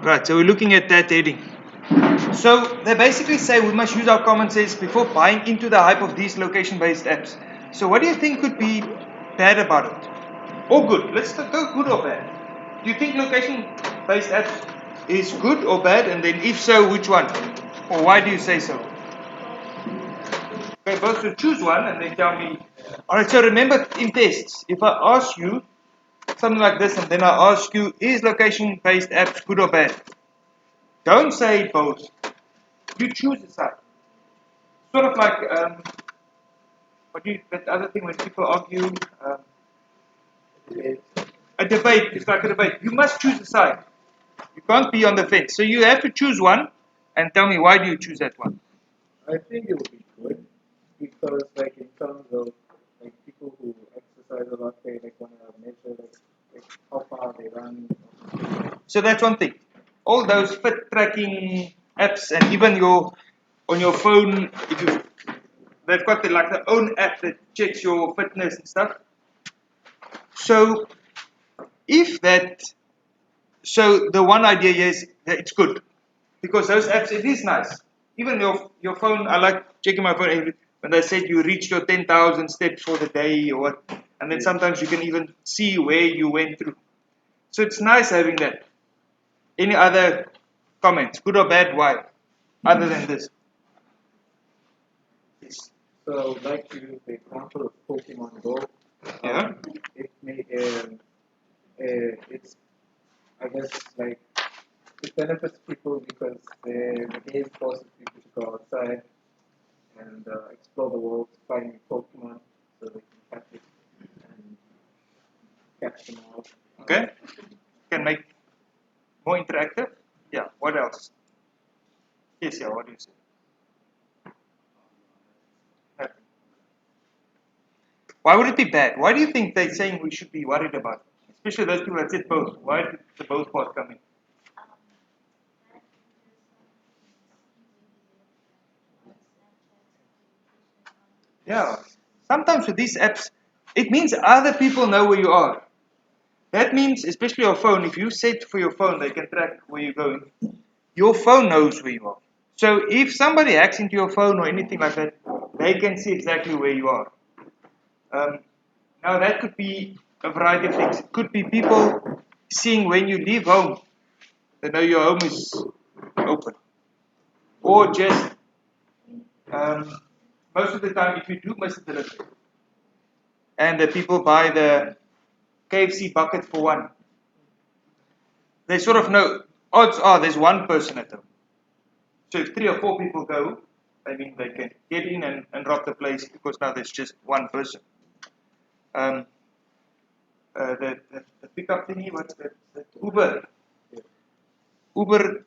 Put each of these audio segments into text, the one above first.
Right, so we're looking at that heading. So they basically say we must use our common sense before buying into the hype of these location-based apps. So what do you think could be bad about it? Or good? Let's go good or bad. Do you think location-based apps is good or bad? And then if so, which one? Or why do you say so? Okay, both should choose one and then tell me. Alright, so remember in tests, if I ask you something like this and then I ask you, is location-based apps good or bad? Don't say both. You choose a side. Sort of like that other thing when people argue, a debate. It's like a debate. You must choose a side. You can't be on the fence. So you have to choose one, and tell me why do you choose that one? I think it would be good because, like, in terms of like people who exercise a lot, they like want to measure like how far they run. So that's one thing. All those fit tracking apps, and even on your phone, they've got their own app that checks your fitness and stuff. So the one idea is that it's good because those apps, it is nice. Even your phone, I like checking my phone when they said you reached your 10,000 steps for the day or what, and then sometimes you can even see where you went through. So it's nice having that. Any other comments, good or bad? Why? Other than this? Yes. So, like to use the example of Pokemon Go. Yeah. It may it's I guess like it benefits people because the game forces people to go outside and explore the world, find Pokemon so they can catch it and catch them all. Okay. Can make more interactive. Yeah. What else? Yes. Yeah. What do you say? Why would it be bad? Why do you think they're saying we should be worried about it? Especially those people that said both. Why did the both part come in? Yeah. Sometimes with these apps, it means other people know where you are. That means, especially your phone, if you set for your phone, they can track where you're going. Your phone knows where you are. So if somebody hacks into your phone or anything like that, they can see exactly where you are. Now that could be a variety of things. It could be people seeing when you leave home, they know your home is open. Or just most of the time, if you do miss a delivery, and the people buy the KFC bucket for one, they sort of know, odds are there's one person at home. So if 3 or 4 people go, I mean, they can get in and rob the place because now there's just one person. The pickup thingy, what's that? Uber. Uber,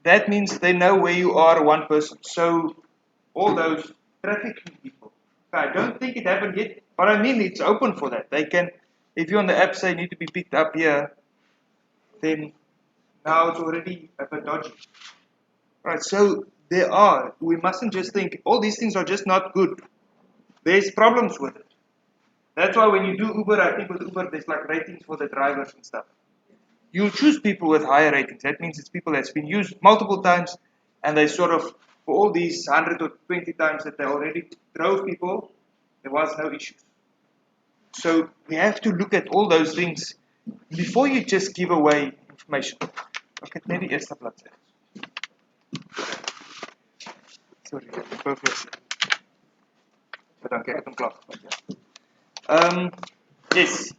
that means they know where you are, one person. So all those trafficking people, I don't think it happened yet, but I mean it's open for that. They can, if you on the app say need to be picked up here, then now it's already a bit dodgy. Right, so we mustn't just think all these things are just not good. There's problems with it. That's why when you do Uber, I think with Uber there's like ratings for the drivers and stuff. You choose people with higher ratings. That means it's people that's been used multiple times and they sort of, for all these 100 or 20 times that they already drove people, there was no issues. So we have to look at all those things before you just give away information. Okay, maybe eerst op bladsy. Sorry, perfect. Dankie, ek het hom klaar. Yes.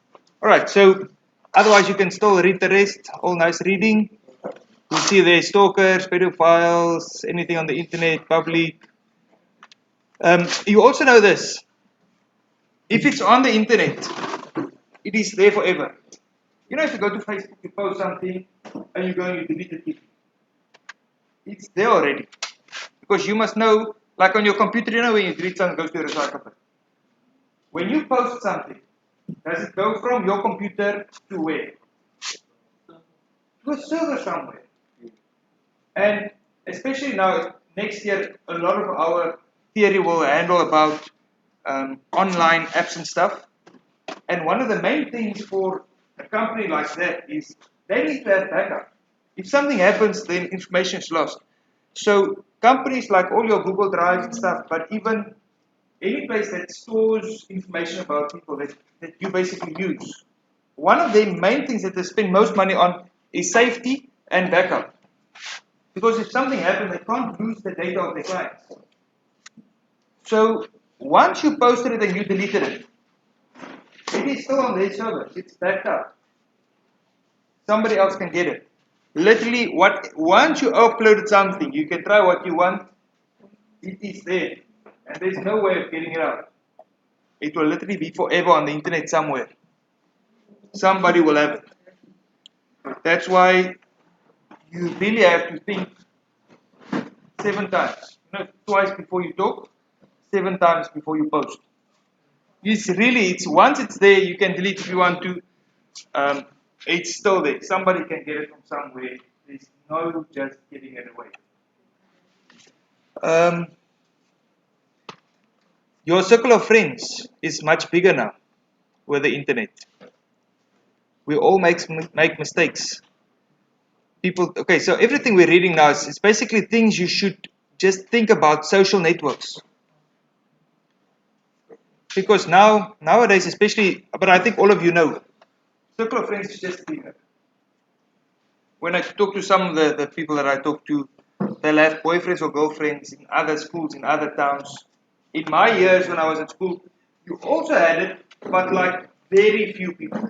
Alright, so otherwise you can still read the rest. All nice reading. You see there's stalkers, pedophiles, anything on the internet, public. You also know this. If it's on the internet, it is there forever. You know, if you go to Facebook, you post something, and you go and you delete it. It's there already. Because you must know, like on your computer, you know when you delete something, it goes to a recycle bin. When you post something, does it go from your computer to where? To a server somewhere. And especially now, next year, a lot of our theory will handle about online apps and stuff. And one of the main things for a company like that is they need to have backup. If something happens, then information is lost. So companies like all your Google Drives and stuff, but even any place that stores information about people that you basically use, one of the main things that they spend most money on is safety and backup. Because if something happens, they can't lose the data of their clients. So once you posted it and you deleted it, it is still on their servers. It's backed up. Somebody else can get it. Literally, once you uploaded something, you can try what you want. It is there, and there's no way of getting it out. It will literally be forever on the internet somewhere. Somebody will have it. That's why you really have to think 7 times. Twice before you talk, 7 times before you post. It's once it's there, you can delete if you want to. It's still there. Somebody can get it from somewhere. There's no just getting it away. Your circle of friends is much bigger now with the internet. We all make mistakes. Okay, so everything we're reading now is basically things you should just think about social networks. Because nowadays, especially, but I think all of you know, circle of friends is just bigger. When I talk to some of the people that I talk to, they'll have boyfriends or girlfriends in other schools, in other towns. In my years when I was at school, you also had it, but like very few people.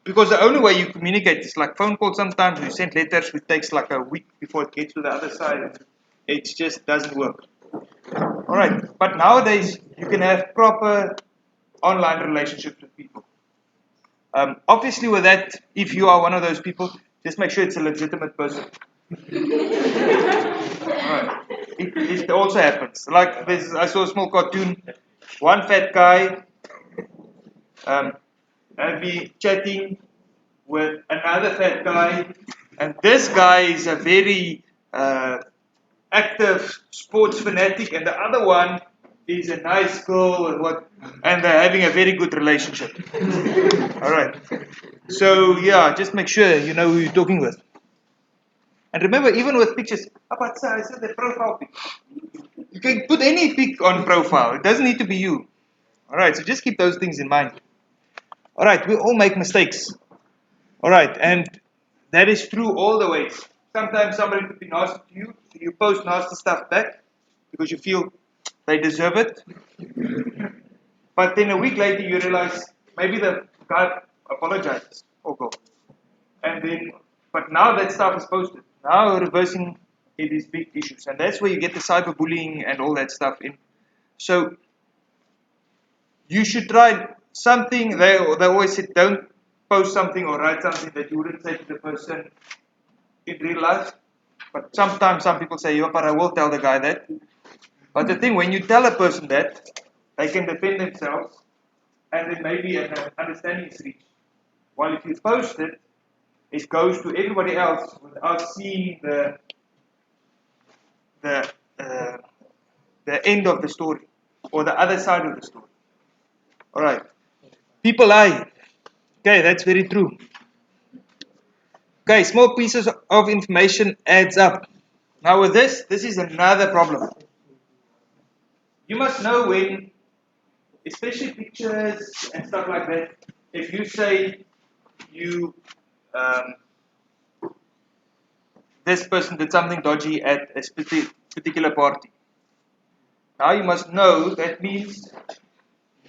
Because the only way you communicate is like phone calls sometimes, you send letters, which takes like a week before it gets to the other side. It just doesn't work. Alright, but nowadays you can have proper online relationships with people. Obviously with that, if you are one of those people, just make sure it's a legitimate person. Alright. It also happens. Like I saw a small cartoon, one fat guy and be chatting with another fat guy, and this guy is a very active sports fanatic, and the other one is a nice girl, and they're having a very good relationship. All right. So yeah, just make sure you know who you're talking with. And remember, even with pictures, I said the profile pic. You can put any pic on profile. It doesn't need to be you. All right. So just keep those things in mind. All right. We all make mistakes. All right, and that is true all the ways. Sometimes somebody could be nasty to you, so you post nasty stuff back because you feel they deserve it. But then a week later you realize maybe the guy apologizes or go. But now that stuff is posted. Now reversing it is big issues. And that's where you get the cyberbullying and all that stuff in. So you should try something, they always say don't post something or write something that you wouldn't say to the person in real life. But sometimes some people say, yeah, but I will tell the guy that. But the thing, when you tell a person that, they can defend themselves, and then maybe an understanding is reached. While if you post it, it goes to everybody else without seeing the end of the story, or the other side of the story. Alright. People lie. Okay, that's very true. Okay, small pieces of information adds up. Now with this is another problem. You must know when, especially pictures and stuff like that, if you say this person did something dodgy at a particular party. Now you must know that means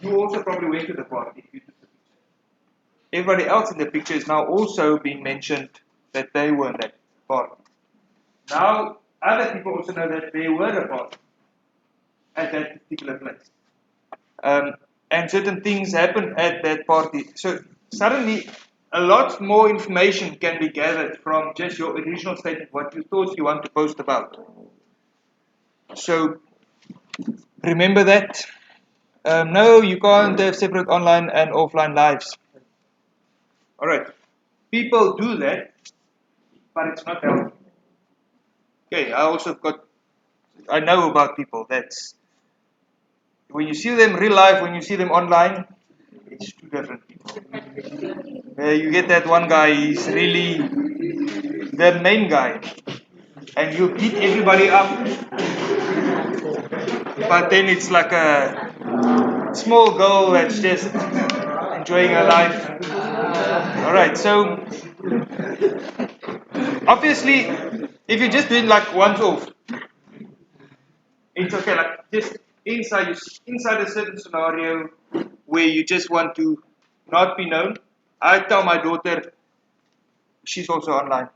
you also probably went to the party if you took the picture. Everybody else in the picture is now also being mentioned that they were in that party. Now other people also know that they were a party at that particular place. And certain things happen at that party. So suddenly a lot more information can be gathered from just your original statement, what you thought you want to post about. So remember that. No, you can't have separate online and offline lives. Alright. People do that, but it's not healthy. Okay, I know about people that's when you see them real life, when you see them online, it's two different people. You get that one guy, he's really the main guy, and you beat everybody up, but then it's like a small girl that's just enjoying her life. Alright, so obviously, if you just do it like once off, it's okay. Like just inside a certain scenario where you just want to not be known. I tell my daughter, she's also online,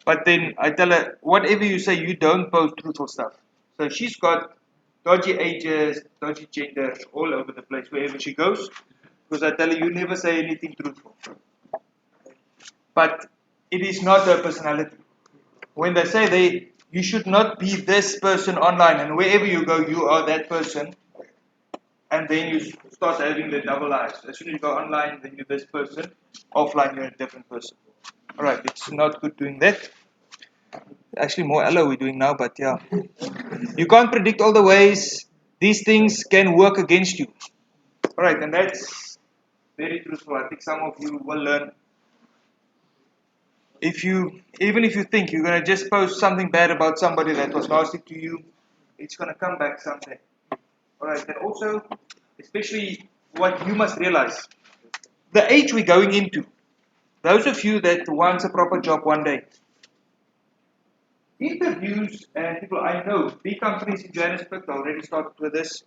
but then I tell her, whatever you say, you don't post truthful stuff. So she's got dodgy ages, dodgy genders all over the place wherever she goes, because I tell her, you never say anything truthful. But it is not her personality. When they say you should not be this person online, and wherever you go, you are that person, and then you start having the double lives. As soon as you go online, then you're this person. Offline, you're a different person. Alright, it's not good doing that. Actually, more hello we're doing now, but yeah. You can't predict all the ways these things can work against you. Alright, and that's very truthful. I think some of you will learn. Even if you think you're gonna just post something bad about somebody that was nasty to you, it's gonna come back someday. Alright, and also, especially what you must realize, the age we're going into, those of you that wants a proper job one day, interviews and people I know, big companies in Johannesburg already started with this,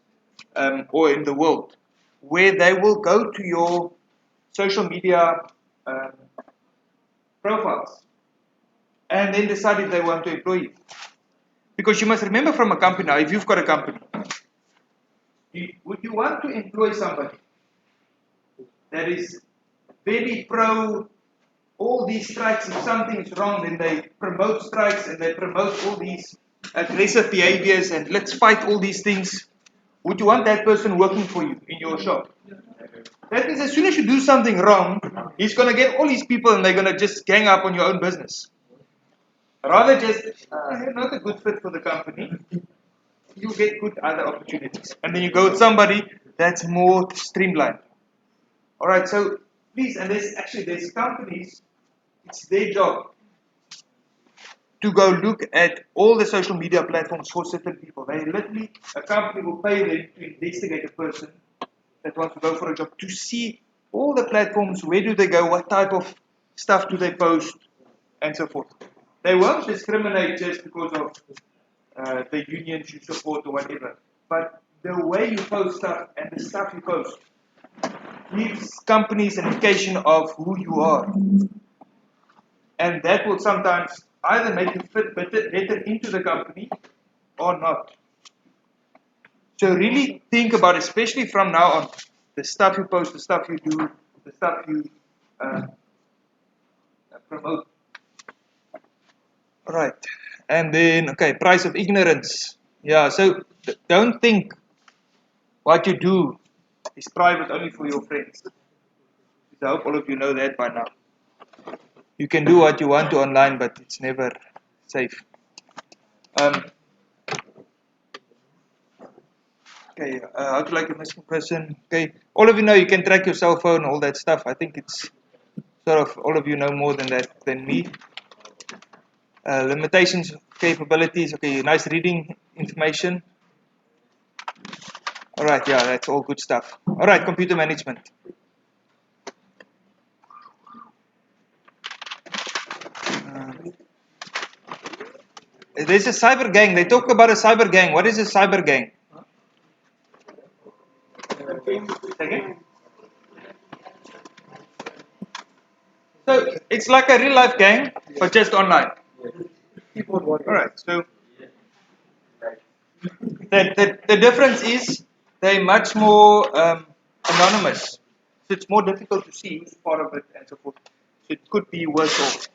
or in the world, where they will go to your social media profiles and then decide if they want to employ you. Because you must remember from a company now, if you've got a company, would you want to employ somebody that is very pro all these strikes? If something is wrong, then they promote strikes and they promote all these aggressive behaviors and let's fight all these things. Would you want that person working for you in your shop? That means as soon as you do something wrong, he's going to get all these people and they're going to just gang up on your own business. Rather just, you're not a good fit for the company, you get good other opportunities. And then you go with somebody that's more streamlined. Alright, so please, and there's companies, it's their job to go look at all the social media platforms for certain people. They literally, a company will pay them to investigate a person that wants to go for a job to see all the platforms, where do they go, what type of stuff do they post, and so forth. They won't discriminate just because of the unions you support or whatever. But the way you post stuff and the stuff you post gives companies an indication of who you are. And that will sometimes either make you fit better into the company or not. So really think about, especially from now on, the stuff you post, the stuff you do, the stuff you promote. Right. And then, okay, price of ignorance. Yeah, so don't think what you do is private only for your friends. I hope all of you know that by now. You can do what you want to online, but it's never safe. Okay, how to like a missing person. Okay, all of you know you can track your cell phone, all that stuff. I think it's sort of, all of you know more than that than me. Limitations, capabilities. Okay, nice reading information. Alright, yeah, that's all good stuff. Alright, computer management. There's a cyber gang. They talk about a cyber gang. What is a cyber gang? Again? So it's like a real life gang, but just online. Alright, so the difference is they're much more anonymous. So it's more difficult to see who's part of it and so forth. So it could be worse off.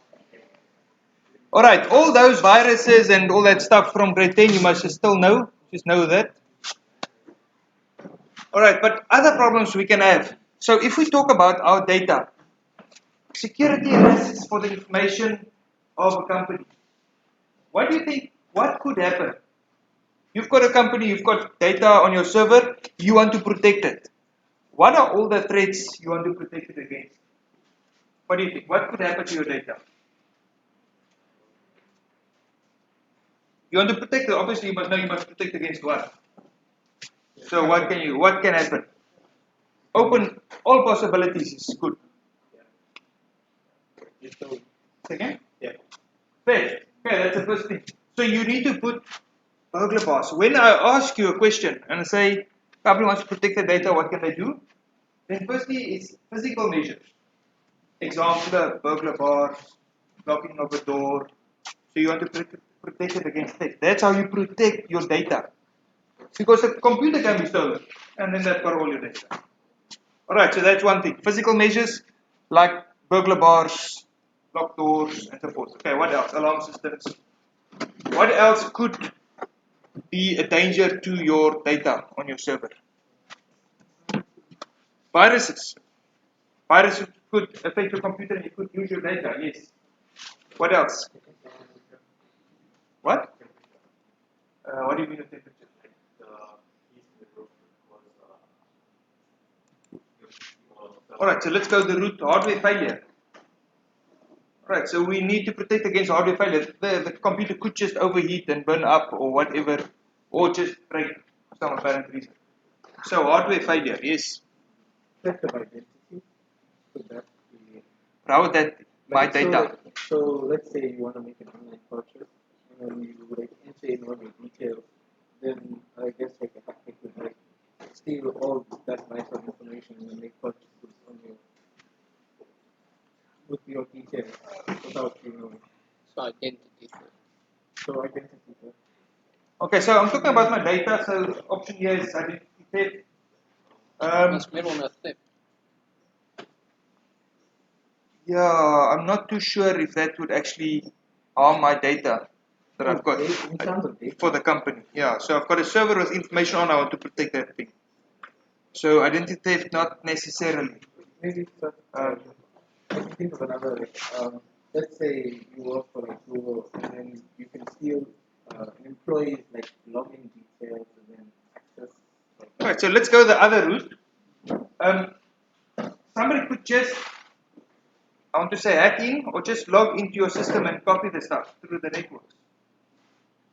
Alright, all those viruses and all that stuff from grade 10 you must still know. Just know that. Alright, but other problems we can have. So if we talk about our data, security risks for the information of a company. What do you think, what could happen? You've got a company, you've got data on your server, you want to protect it. What are all the threats you want to protect it against? What do you think? What could happen to your data? You want to protect, obviously you must know you must protect against what? So what can happen? Open all possibilities is good. Second? Yeah. Fair. Okay, that's the first thing. So you need to put burglar bars. When I ask you a question and I say, company wants to protect the data, what can they do? Then firstly is physical measures. Example, burglar bars, locking of a door. So you want to protect it against theft. That's how you protect your data. Because a computer can be stolen and then they've got all your data. Alright, so that's one thing. Physical measures like burglar bars, locked doors, and so forth. Okay, what else? Alarm systems. What else could be a danger to your data on your server? Viruses. Viruses could affect your computer and you could use your data, yes. What else? What? What do you mean with temperature? Alright, so let's go to the root hardware failure. Alright, so we need to protect against hardware failure. The computer could just overheat and burn up or whatever, or just break for some apparent reason. So hardware failure, yes. Theft of identity. So that be How would that my like, data? So let's say you want to make an online purchase and then you like enter in all your details. Then I guess like a hacker could like steal all that nice of information and then make purchases on your with your details without you knowing. So identity. So identity theft. Okay, so I'm talking about my data. So option here is identity theft. Must be on a step. Yeah, I'm not too sure if that would actually harm my data that I've got In terms of data. for the company. Yeah, so I've got a server with information on. I want to protect that thing. So identity theft, not necessarily. Maybe so, I can think of another like let's say you work for like Google and then you can steal an employee's like login details and then access like Alright, so let's go the other route. Somebody could just, I want to say hack in or just log into your system and copy the stuff through the networks.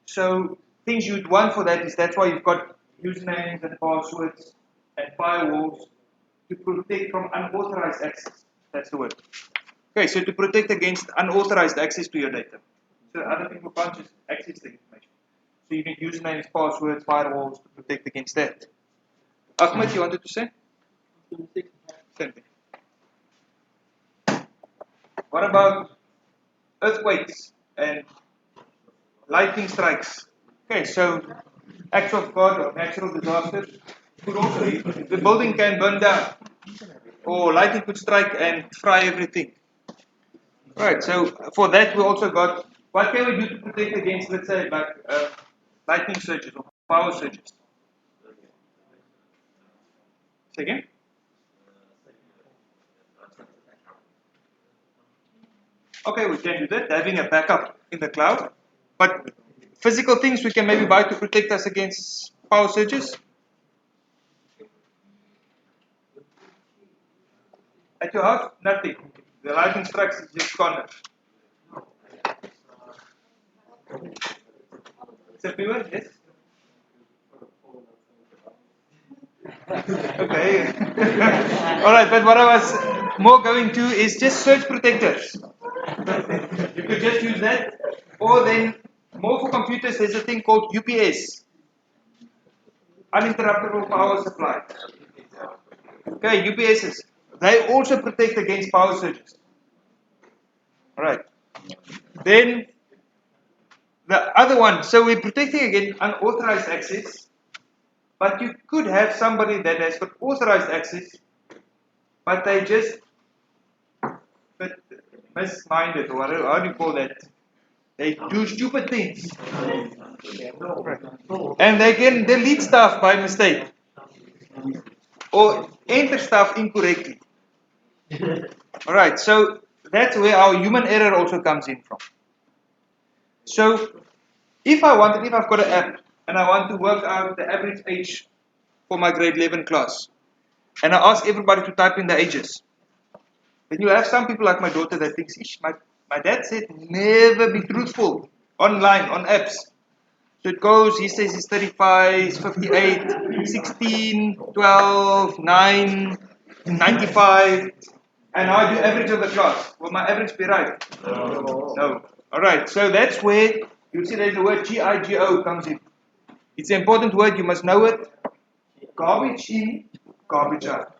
So things you'd want for that is that's why you've got usernames and passwords and firewalls to protect from unauthorized access. That's the word. Okay, so to protect against unauthorized access to your data. So other people can't just access the information. So you need usernames, passwords, firewalls to protect against that. Ahmed, you wanted to say? Same thing. What about earthquakes and lightning strikes? Okay, so acts of God or natural disasters could also, the building can burn down or lightning could strike and fry everything. Right, so for that we also got, what can we do to protect against, let's say, like lightning surges or power surges? Say again? Okay, we can do that, having a backup in the cloud. But physical things we can maybe buy to protect us against power surges. At your house, nothing. The lightning strikes is just corner. It's everywhere, yes? Okay. Alright, but what I was more going to is just surge protectors. You could just use that. Or then, more for computers, there's a thing called UPS. Uninterruptible power supply. Okay, UPSs. They also protect against power surges. Alright. Then, the other one, so we're protecting against unauthorized access. But you could have somebody that has got authorized access, but they just misminded, or how do you call that? They do stupid things. And they can delete stuff by mistake. Or enter stuff incorrectly. Alright, so that's where our human error also comes in from. So if I've got an app and I want to work out the average age for my grade 11 class, and I ask everybody to type in the ages, then you have some people like my daughter that thinks, my dad said never be truthful online, on apps. So it goes, he says it's 35, it's 58, 16, 12, 9, 95, and now I do average of the class. Will my average be right? No. Alright, so that's where you see there's the word GIGO comes in. It's an important word, you must know it. Garbage in, garbage out.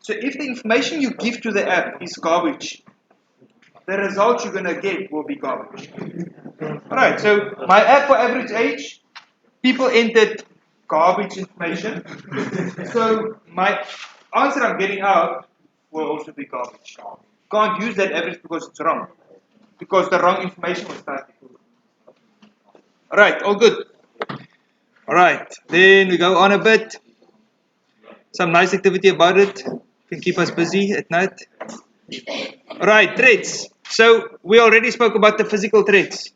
So if the information you give to the app is garbage, the result you're going to get will be garbage. Alright, so my app for average age, people entered garbage information. So my answer I'm getting out will also be garbage. Can't use that average because it's wrong. Because the wrong information was typed. Alright, all good. Alright, then we go on a bit. Some nice activity about it. Can keep us busy at night. Alright, threats. So we already spoke about the physical threats.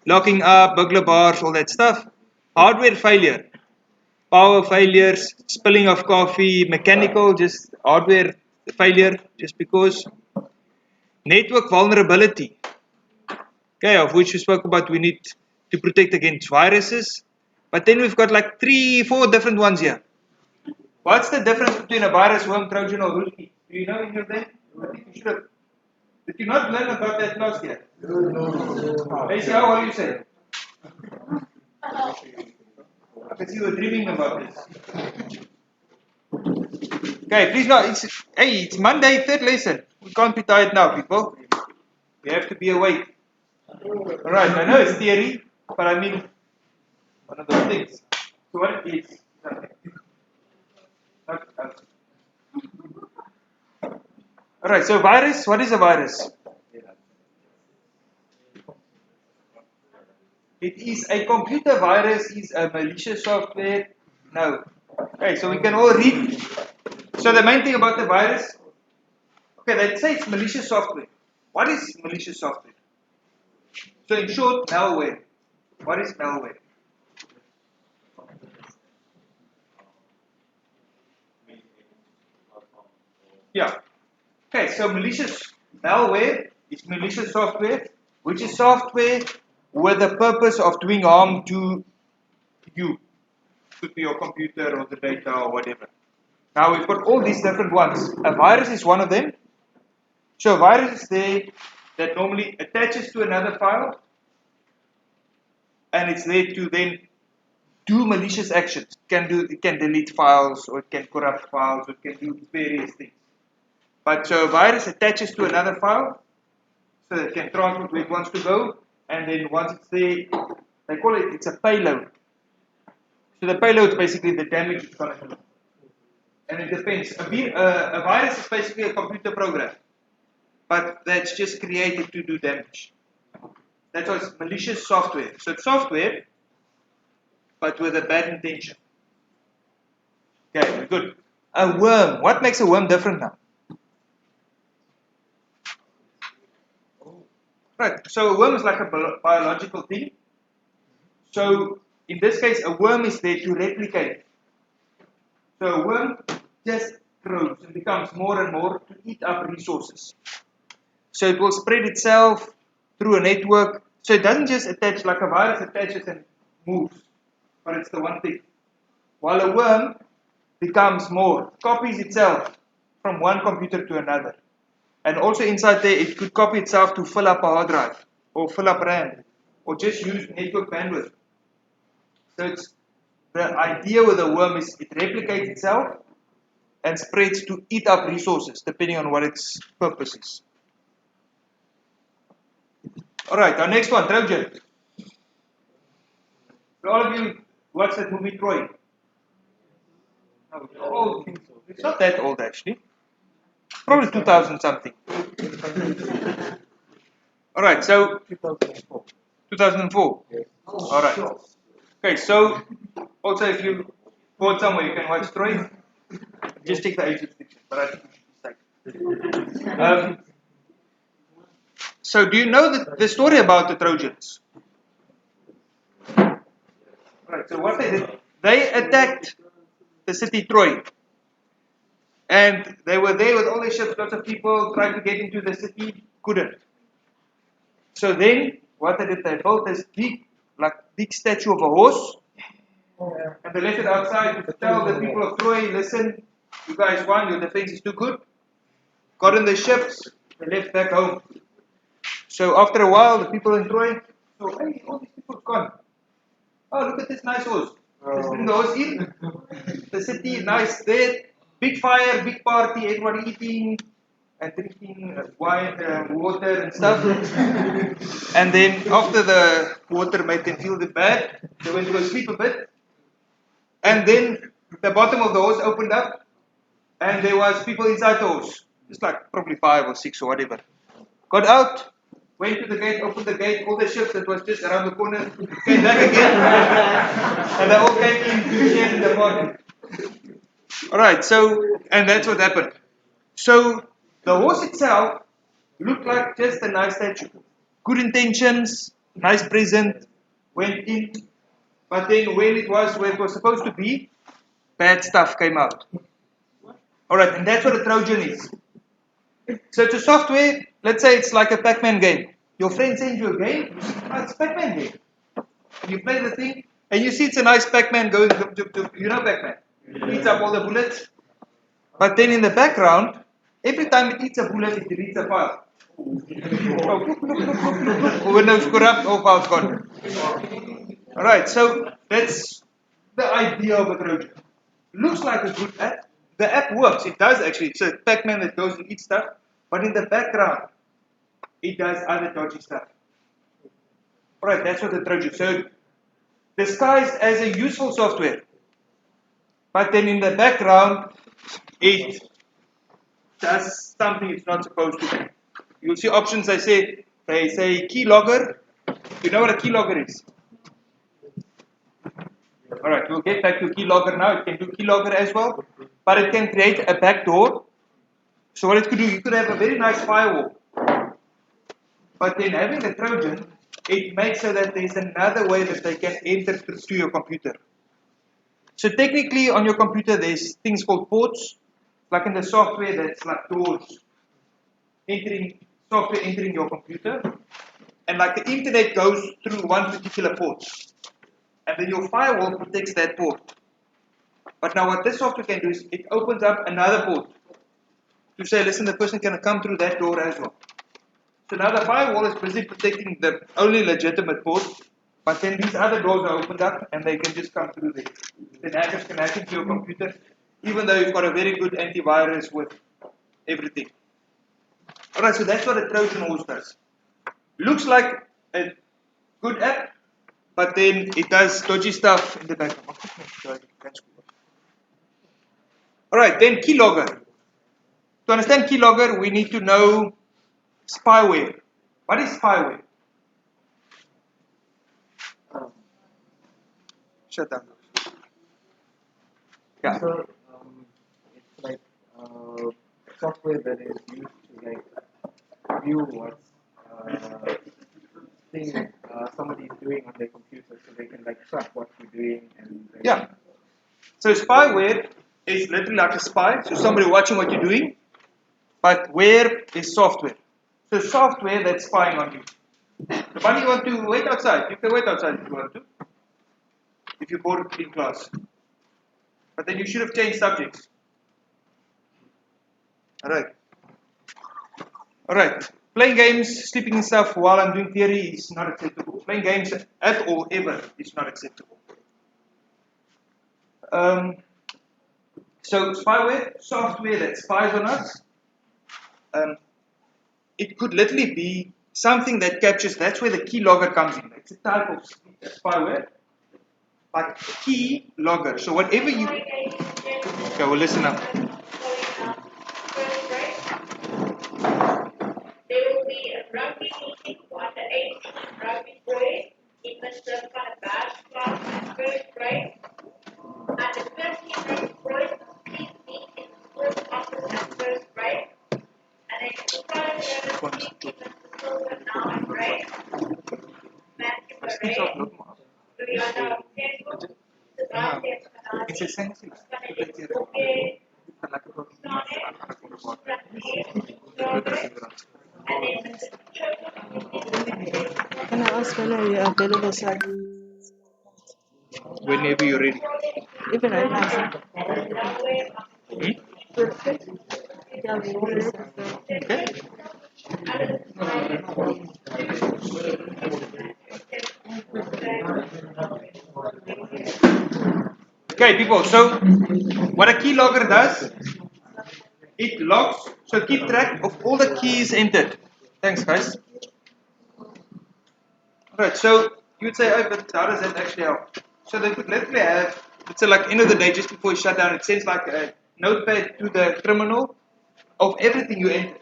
Locking up, burglar bars, all that stuff. Hardware failure. Power failures, spilling of coffee, mechanical, just hardware failure, just because. Network vulnerability. Okay, of which we spoke about, we need to protect against viruses. But then we've got like 3-4 different ones here. What's the difference between a virus, worm, Trojan, or rootkit? Do you know any of them? I think you should have. Did you not learn about that last year? No. Lacey, how are you saying? I can see you were dreaming about this. Okay, please no, it's Monday, third lesson. We can't be tired now, people. We have to be awake. Alright, I know it's theory, but I mean one of those things. So what it is. Alright, so virus, what is a virus? It is a computer virus, is a malicious software. No. Okay, so we can all read. So the main thing about the virus, okay, let's say it's malicious software. What is malicious software? So in short, malware. What is malware? Yeah. Okay, so malicious malware is malicious software, which is software with the purpose of doing harm to you. Could be your computer or the data or whatever. Now we've got all these different ones. A virus is one of them. So a virus is there that normally attaches to another file, and it's there to then do malicious actions. It can delete files, or it can corrupt files, or it can do various things. But so a virus attaches to another file, so that it can transport where it wants to go, and then once it's there, they call it's a payload. So the payload is basically the damage it's going to do. And it depends. A virus is basically a computer program, but that's just created to do damage. That's why it's malicious software. So it's software, but with a bad intention. Okay, good. A worm. What makes a worm different now? Right, so a worm is like a biological thing. So in this case, a worm is there to replicate. So a worm just grows and becomes more and more to eat up resources. So it will spread itself through a network. So it doesn't just attach like a virus attaches and moves, but it's the one thing. While a worm becomes more, copies itself from one computer to another. And also inside there, it could copy itself to fill up a hard drive, or fill up RAM, or just use network bandwidth. So it's the idea with a worm is it replicates itself and spreads to eat up resources, depending on what its purpose is. Alright, our next one, Trojan. So all of you watch that movie Troy? No, it's old. It's not that old actually. Probably 2000 something. Alright, so 2004. 2004. Yes. Alright. Okay, so also if you go somewhere you can watch Troy. Just take the age restriction, but I think you should be safe. So do you know the story about the Trojans? Right, so what they did, they attacked the city Troy. And they were there with all their ships, lots of people tried to get into the city, couldn't. So then, what they did, they built this big like big statue of a horse, Yeah. and they left it outside to tell the people of Troy, listen, you guys won, your defense is too good. Got in the ships, they left back home. So after a while, the people in Troy, so hey, all these people have gone. Oh, look at this nice horse. Let's bring the horse in. The city, nice there. Big fire, big party, everybody eating and drinking wine, water and stuff. And then after the water made them feel bad, they went to go sleep a bit. And then the bottom of the horse opened up and there was people inside the horse. It's like probably 5 or 6 or whatever. Got out, went to the gate, opened the gate, all the ships that was just around the corner came back again. And they all came in to share in the party. Alright, so, and that's what happened. So, the horse itself looked like just a nice statue. Good intentions, nice present, went in, but then when it was where it was supposed to be, bad stuff came out. Alright, and that's what a Trojan is. So it's a software, let's say it's like a Pac-Man game. Your friend sends you a game, it's a Pac-Man game. You play the thing, and you see it's a nice Pac-Man going, you know Pac-Man. It eats up all the bullets. But then in the background, every time it eats a bullet, it deletes a file. Windows corrupt, all files gone. Alright, so that's the idea of a Trojan. Looks like a good app. The app works, it does actually. It's a Pac-Man that goes and eats stuff. But in the background, it does other dodgy stuff. Alright, that's what the Trojan. So, disguised as a useful software. But then in the background, it does something it's not supposed to do. You'll see options they say keylogger. You know what a keylogger is? Alright, we'll get back to keylogger now. It can do keylogger as well. But it can create a backdoor. So what it could do, you could have a very nice firewall. But then having a Trojan, it makes so that there's another way that they can enter to your computer. So technically on your computer there's things called ports, like in the software that's like doors, software entering your computer, and like the internet goes through one particular port, and then your firewall protects that port. But now what this software can do is it opens up another port to say, listen, the person can come through that door as well. So now the firewall is busy protecting the only legitimate port, but then these other doors are opened up and they can just come through there. Then hackers can hack into your computer, even though you've got a very good antivirus with everything. Alright, so that's what a Trojan horse does. Looks like a good app, but then it does dodgy stuff in the background. Alright, then keylogger. To understand keylogger, we need to know spyware. What is spyware? Shut down. Yeah. So, it's like software that is used to like view what thing somebody is doing on their computer, so they can like track what you're doing and. Yeah. So spyware is literally like a spy. So somebody watching what you're doing. But where is software? So software that's spying on you. The bunny you want to wait outside. You can wait outside if you want to. If you're bored in class. But then you should have changed subjects. Alright. Alright. Playing games, sleeping and stuff while I'm doing theory is not acceptable. Playing games at all, ever, is not acceptable. So spyware, software that spies on us. It could literally be something that captures, that's where the keylogger comes in. It's a type of spyware. Like keylogger. So whatever you... Okay, well listen up. There will be a rugby meeting for under 18 rugby boys in Mr. Kanabas class at first grade. And the 13 rugby boys please meet in the sports office at first grade. And then the following year, meet in Mr. Silver now at grade. Matthew Barret, Brianna Temple, Sebastian Kanadi, Kanadi Koke, Can I ask when are you available so I can whenever you're ready. Even right now. Hmm? Okay. Okay, people. So, what a keylogger does, it logs. So keep track of all the keys entered. Thanks, guys. Alright, so you would say, oh, but how does that actually help? So they could literally have, let's say like end of the day, just before you shut down, it sends like a notepad to the criminal of everything you entered.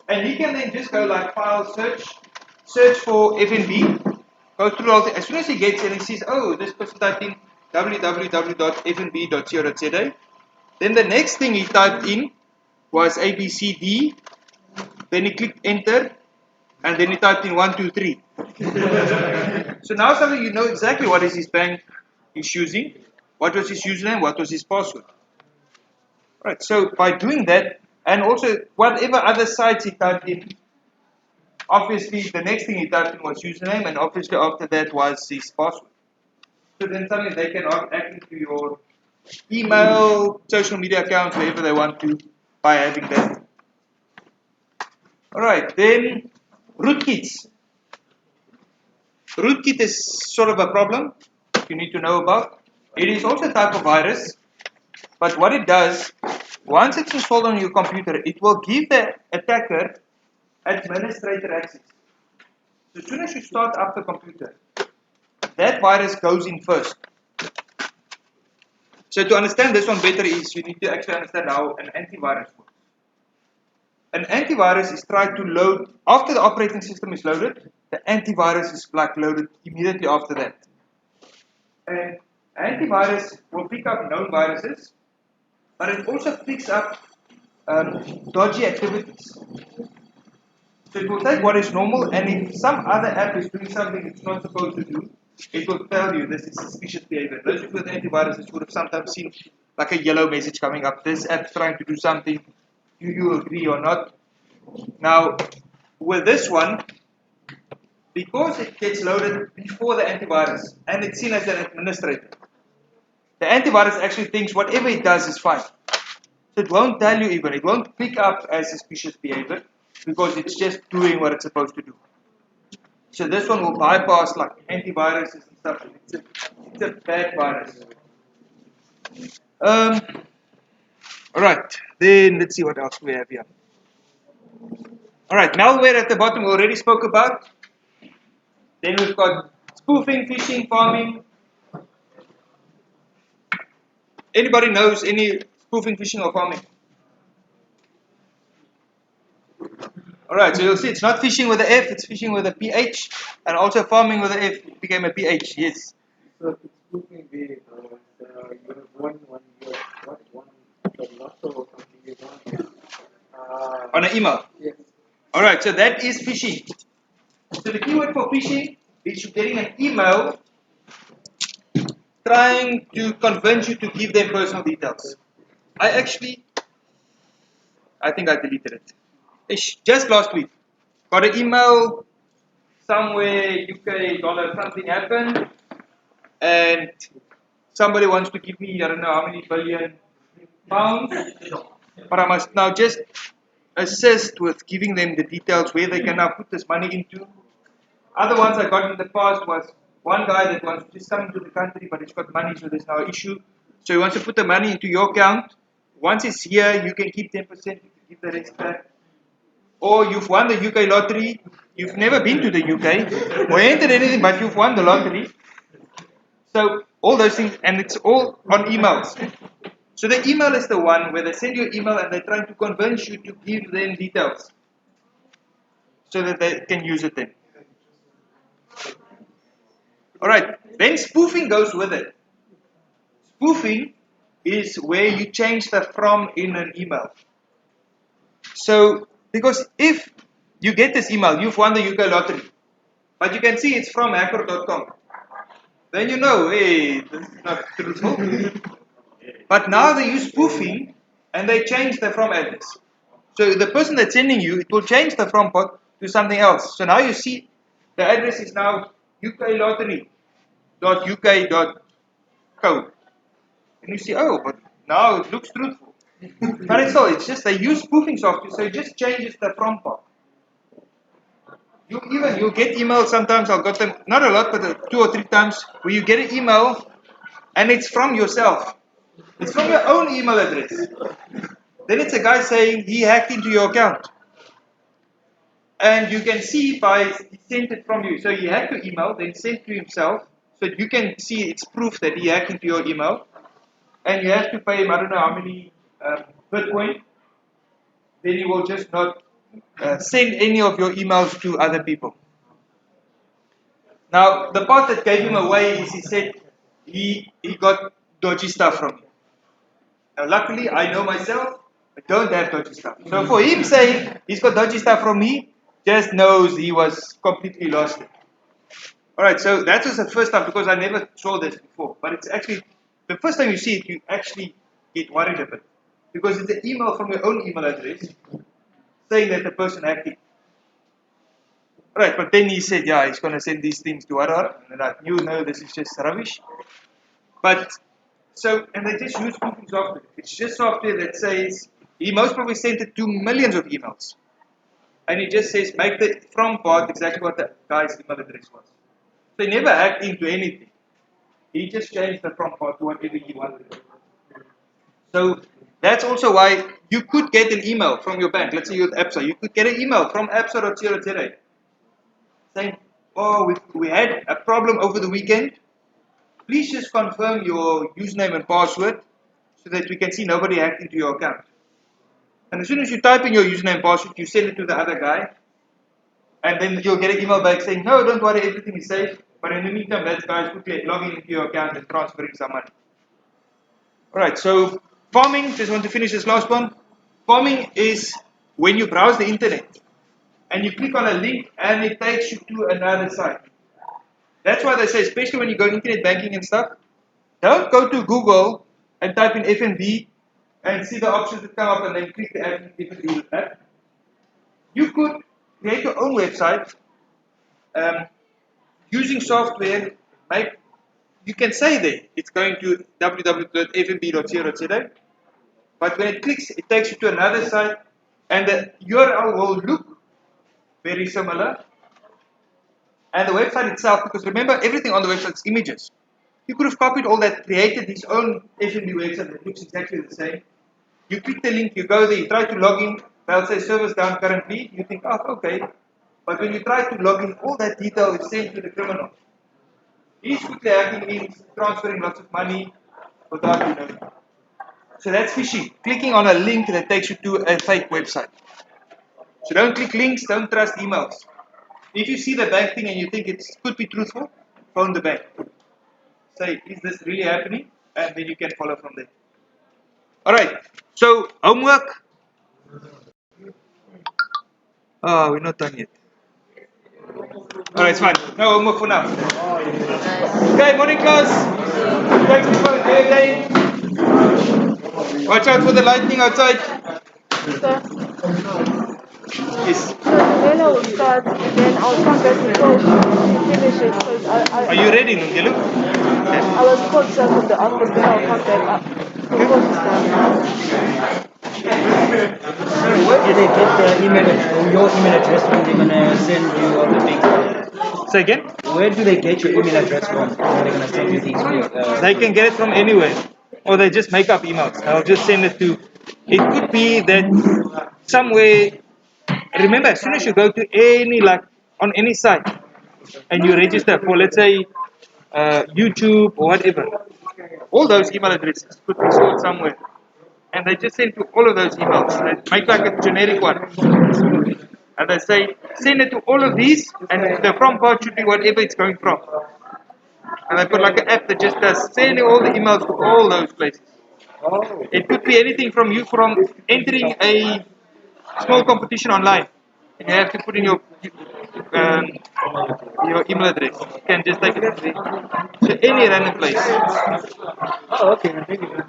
And he can then just go like file search for FNB, go through all the, as soon as he gets it and he sees, oh, this person typed in www.fnb.co.za. Then the next thing he typed in was ABCD, then he clicked enter, and then he typed in 123. So now suddenly you know exactly what is his bank is using, what was his username, what was his password. Right, so by doing that, and also whatever other sites he typed in, obviously the next thing he typed in was username, and obviously after that was his password. So then suddenly they can hack into your email, social media accounts, wherever they want to, by having that. Alright, then rootkits. Rootkit is sort of a problem you need to know about. It is also a type of virus, but what it does, once it's installed on your computer, it will give the attacker administrator access. So as soon as you start up the computer, that virus goes in first. So to understand this one better is you need to actually understand how an antivirus works. An antivirus is tried to load, after the operating system is loaded, the antivirus is like loaded immediately after that. And antivirus will pick up known viruses, but it also picks up dodgy activities. So it will take what is normal, and if some other app is doing something it's not supposed to do, it will tell you this is suspicious behavior. Those with antiviruses would have sometimes seen like a yellow message coming up. This app is trying to do something. Do you agree or not? Now, with this one, because it gets loaded before the antivirus, and it's seen as an administrator, the antivirus actually thinks whatever it does is fine. So it won't tell you even, it won't pick up as suspicious behavior, because it's just doing what it's supposed to do. So this one will bypass like antiviruses and stuff. It's a bad virus. Alright, then let's see what else we have here. Alright, malware at the bottom we already spoke about. Then we've got spoofing, phishing, farming. Anybody knows any spoofing, phishing, or farming? Alright, so you'll see it's not phishing with an F, it's phishing with a PH, and also farming with an F became a PH, yes. So it's spoofing the you have one lotto or something you want. On an email. Yes. Alright, so that is phishing. So the keyword for phishing is you're getting an email trying to convince you to give them personal details. I think I deleted it. Just last week, got an email somewhere UK dollar something happened, and somebody wants to give me I don't know how many billion pounds, but I must now just assist with giving them the details where they can now put this money into. Other ones I got in the past was one guy that wants to just come into the country, but he's got money, so there's no issue. So he wants to put the money into your account. Once it's here, you can keep 10%, you can give the rest back. Or you've won the UK lottery, you've never been to the UK, or entered anything, but you've won the lottery. So all those things, and it's all on emails. So the email is the one where they send you an email and they're trying to convince you to give them details so that they can use it then. Alright, then spoofing goes with it. Spoofing is where you change the from in an email. So, because if you get this email, you've won the UK lottery, but you can see it's from hacker.com, then you know, hey, this is not truthful. But now they use spoofing and they change the from address. So the person that's sending you, it will change the from part to something else. So now you see the address is now uklottery.uk. code. And you see, oh, but now it looks truthful. But it's just they use spoofing software, so it just changes the prompt part. You get emails sometimes. I've got them not a lot, but 2 or 3 times where you get an email and it's from yourself. It's from your own email address. Then it's a guy saying he hacked into your account. And you can see by he sent it from you. So he hacked your email, then sent to himself. So you can see it's proof that he hacked into your email. And you have to pay him, I don't know how many Bitcoin. Then he will just not send any of your emails to other people. Now, the part that gave him away is he said he got dodgy stuff from me. Now, luckily, I know myself, I don't have dodgy stuff. So for him saying he's got dodgy stuff from me, just knows he was completely lost. Alright, so that was the first time because I never saw this before. But it's actually, the first time you see it, you actually get worried a bit. Because it's an email from your own email address saying that the person hacked it. Right, but then he said, yeah, he's going to send these things to Arar. And I knew, no, this is just rubbish. But, so, and they just use spoofing software. It's just software that says, he most probably sent it to millions of emails. And it just says, make the from part exactly what the guy's email address was. So he never hacked into anything. He just changed the from part to whatever he wanted. So, that's also why you could get an email from your bank. Let's say you're at ABSA. You could get an email from absa.co.za saying, oh, we had a problem over the weekend. Please just confirm your username and password so that we can see nobody hacked into your account. And as soon as you type in your username and password, you send it to the other guy. And then you'll get an email back saying, no, don't worry, everything is safe. But in the meantime, that guy is quickly logging into your account and transferring some money. Alright, so farming, just want to finish this last one. Farming is when you browse the internet and you click on a link and it takes you to another site. That's why they say, especially when you go internet banking and stuff, don't go to Google and type in FNB and see the options that come up and then click the FNB app. You could create your own website using software. You can say there it's going to www.fnb.co.za, but when it clicks, it takes you to another site, and the URL will look very similar. And the website itself, because remember, everything on the website is images. You could have copied all that, created his own FNB website that looks exactly the same. You click the link, you go there, you try to log in, they'll say service down currently. You think, oh, okay. But when you try to log in, all that detail is sent to the criminal. He's quickly hacking means transferring lots of money without you knowing. So that's phishing. Clicking on a link that takes you to a fake website. So don't click links, don't trust emails. If you see the bank thing and you think it could be truthful, phone the bank. Say, is this really happening? And then you can follow from there. Alright, so homework. Oh, we're not done yet. Alright, it's fine. No homework for now. Okay, morning class. Thanks for the day. Watch out for the lightning outside. Sir, Yes. so the mail will start and then I'll come back to coach and finish it because Are you ready, Nungelu? I was called sir from the office, then I'll come back up. The coach is done. Where do they get the email your email address when they're gonna send you all the things? Say again? Where do they get your email address from when they're gonna send you these? They can get it from anywhere. Or they just make up emails. I'll just send it to. It could be that somewhere. Remember, as soon as you go to any, like, on any site, and you register for, let's say, YouTube or whatever, all those email addresses could be stored somewhere. And they just send to all of those emails. They make like a generic one. And they say, send it to all of these, and the from part should be whatever it's going from. And I put like an app that just does sending all the emails to all those places. It could be anything from you from entering a small competition online. And you have to put in your email address. You can just take it to any random place. Oh, okay. Thank you.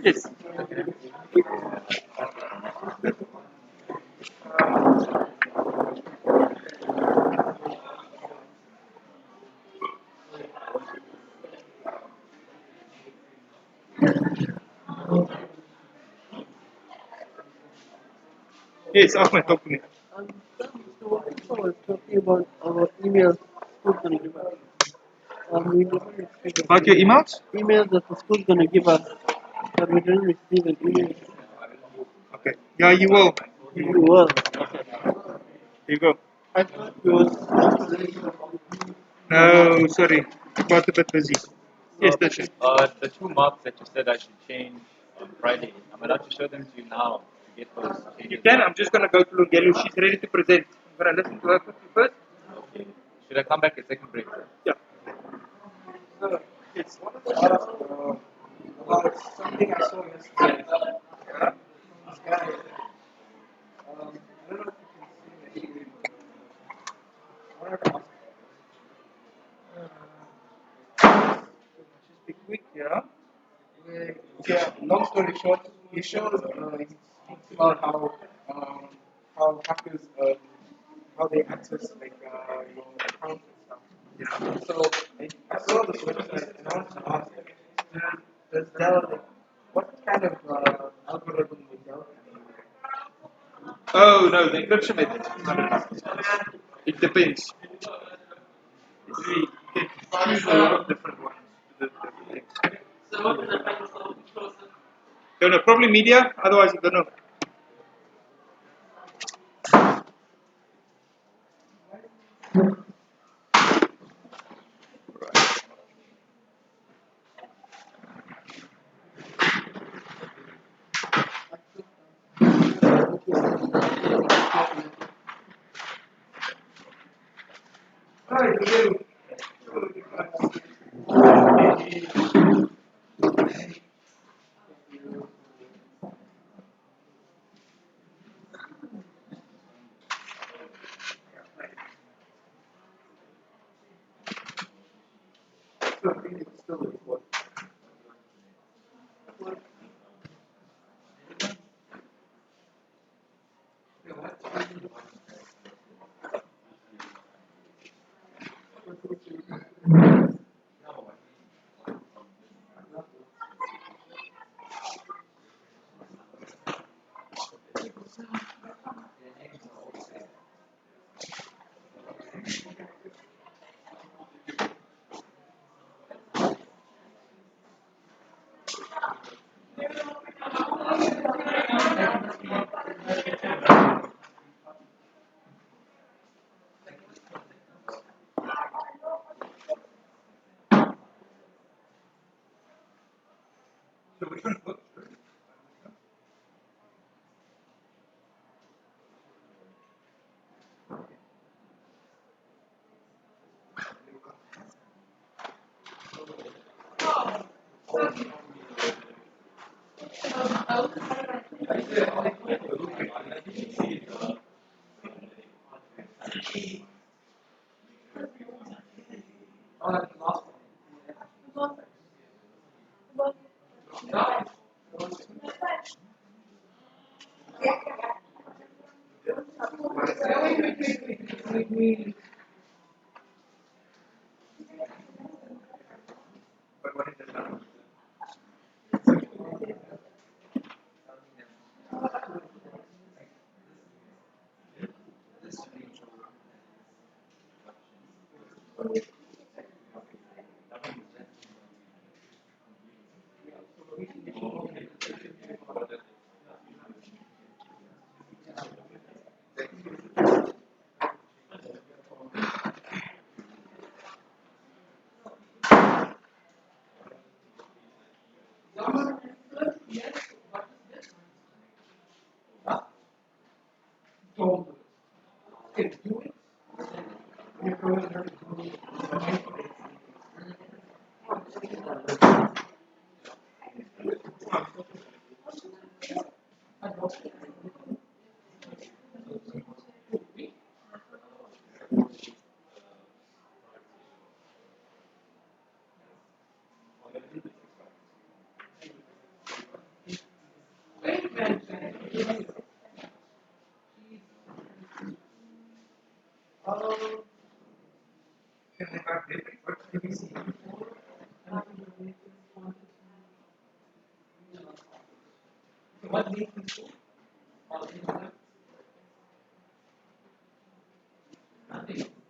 Yes. Yes, Ahmed, talk to me. Someone was talking about our emails school's gonna give us. We never received an About your emails? email that the school's gonna give us, but we didn't receive an email. Okay. Yeah, you will. You will. Here you go. I thought it was. No, sorry. Got a bit busy. Yes, that's it. The two marks that you said I should change on Friday, I'm allowed to show them to you now to get those changes. You can. I'm just going to go to Lungelu. She's ready to present. I'm going to listen to her quickly first. Okay. Should I come back at second break? Yeah. So, it's one of the about something I saw yesterday. Yeah? This guy, I don't know if you can see the one of the just be quick, yeah? Yeah, long story short, he shows, he speaks about how hackers, how they access, like, your accounts and stuff. Yeah. So, I saw this website and I wanted to ask, does Dell, like, what kind of algorithm would Dell have? Oh, no, the encryption method. I don't know. It depends. It's really, you can choose a lot of different ones. The things. Don't know, probably media, otherwise I don't know. Alright, Lungelu. Okay.